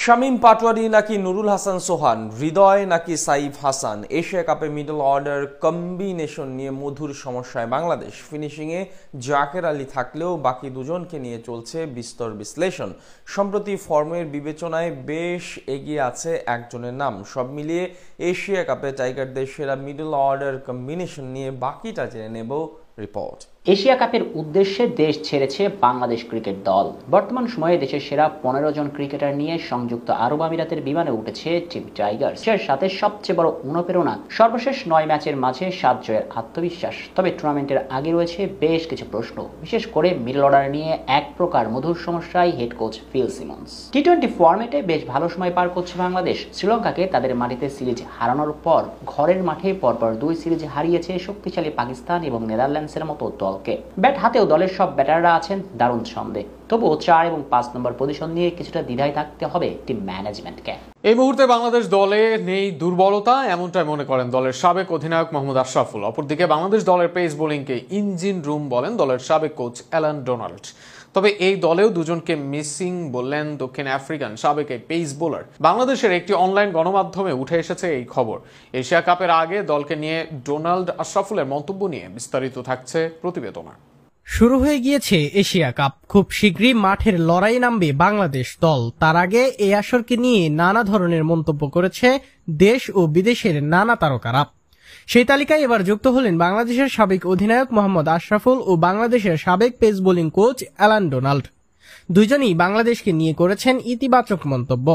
শামীম পাটোয়ারি নাকি নুরুল হাসান সোহান, হৃদয় নাকি সাইফ হাসান, এশিয়া কাপে মিডল অর্ডার কম্বিনেশন নিয়ে মধুর সমস্যায় বাংলাদেশ। ফিনিশিংয়ে জাকের আলী থাকলেও বাকি দুজনকে নিয়ে চলছে বিস্তর বিশ্লেষণ। সম্প্রতি ফর্মের বিবেচনায় বেশ এগিয়ে আছে একজনের নাম। সব মিলিয়ে এশিয়া কাপে টাইগারদের সেরা মিডল অর্ডার কম্বিনেশন নিয়ে বাকিটা জেনে নেব রিপোর্ট। এশিয়া কাপের উদ্দেশ্যে দেশ ছেড়েছে বাংলাদেশ ক্রিকেট দল। বর্তমান সময়ে দেশের সেরা 15 জন ক্রিকেটার নিয়ে সংযুক্ত আরব আমিরাতের বিমানে উঠেছে টিম টাইগার্স। এর সাথে সবচেয়ে বড় অনুপ্রেরণা সর্বশেষ 9 ম্যাচের মাঝে 7 জয়ের আত্মবিশ্বাস। তবে টুর্নামেন্টের আগে রয়েছে বেশ কিছু প্রশ্ন, বিশেষ করে মিডল অর্ডার নিয়ে এক প্রকার মধুর সমস্যায় হেড কোচ ফিল সিমন্স। টি-20 ফরম্যাটে বেশ ভালো সময় পার করছে বাংলাদেশ। শ্রীলঙ্কাকে তাদের মাটিতে সিরিজ হারানোর পর ঘরের মাঠে পরপর 2 সিরিজ হারিয়েছে শক্তিশালী পাকিস্তান এবং নেদারল্যান্ডসের মতো দল। ব্যাট হাতেও দলের সব ব্যাটাররা আছেন দারুণ ছন্দে। তবুও 4 এবং 5 নম্বর পজিশন নিয়ে কিছুটা দ্বিধায় থাকতে হবে টিম ম্যানেজমেন্টকে। এই মুহূর্তে বাংলাদেশ দলে নেই দুর্বলতা, এমনটাই মনে করেন দলের সাবেক অধিনায়ক মোহাম্মদ আশরাফুল। অপরদিকে বাংলাদেশ দলের পেস বোলিংকে ইঞ্জিন রুম বলেন দলের সাবেক কোচ অ্যালান ডোনাল্ড। তবে এই দলেও দুজনকে মিসিং বললেন দক্ষিণ আফ্রিকান সাবেক এই পেস বোলার। বাংলাদেশের একটি অনলাইন গণমাধ্যমে উঠে এসেছে এই খবর। এশিয়া কাপের আগে দলকে নিয়ে ডোনাল্ড আশরাফুলের মন্তব্য নিয়ে বিস্তারিত থাকছে প্রতিবেদনা। শুরু হয়ে গিয়েছে এশিয়া কাপ। খুব শীঘ্রই মাঠের লড়াই নামবে বাংলাদেশ দল। তার আগে এই আসরকে নিয়ে নানা ধরনের মন্তব্য করেছে দেশ ও বিদেশের নানা তারকারা। সেই তালিকায় এবার যুক্ত হলেন বাংলাদেশের সাবেক অধিনায়ক মোহাম্মদ আশরাফুল ও বাংলাদেশের সাবেক pace bowling coach Alan Donald. দুইজনই বাংলাদেশকে নিয়ে করেছেন ইতিবাচক মন্তব্য।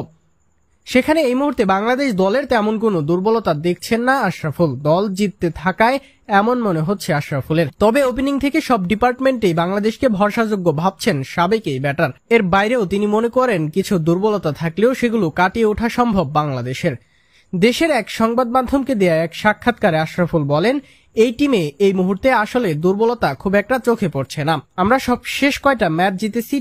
সেখানে এই মুহূর্তে বাংলাদেশ দলের তেমন কোনো দুর্বলতা দেখছেন না আশরাফুল। দল জিততে থাকায় এমন মনে হচ্ছে আশরাফুলের। তবে ওপেনিং থেকে সব ডিপার্টমেন্টেই বাংলাদেশকে ভরসাযোগ্য ভাবছেন সাবেক এই ব্যাটার। এর বাইরেও তিনি মনে করেন কিছু দুর্বলতা থাকলেও সেগুলো কাটিয়ে ওঠা সম্ভব বাংলাদেশের। দেশের এক সংবাদ মাধ্যমকে দেয়া এক সাক্ষাৎকারে আশরাফুল বলেন, এই টিমে এই মুহূর্তে আসলে দুর্বলতা খুব একটা চোখে পড়ছে না। আমরা সব শেষ কয়টা ম্যাচ জিতেছি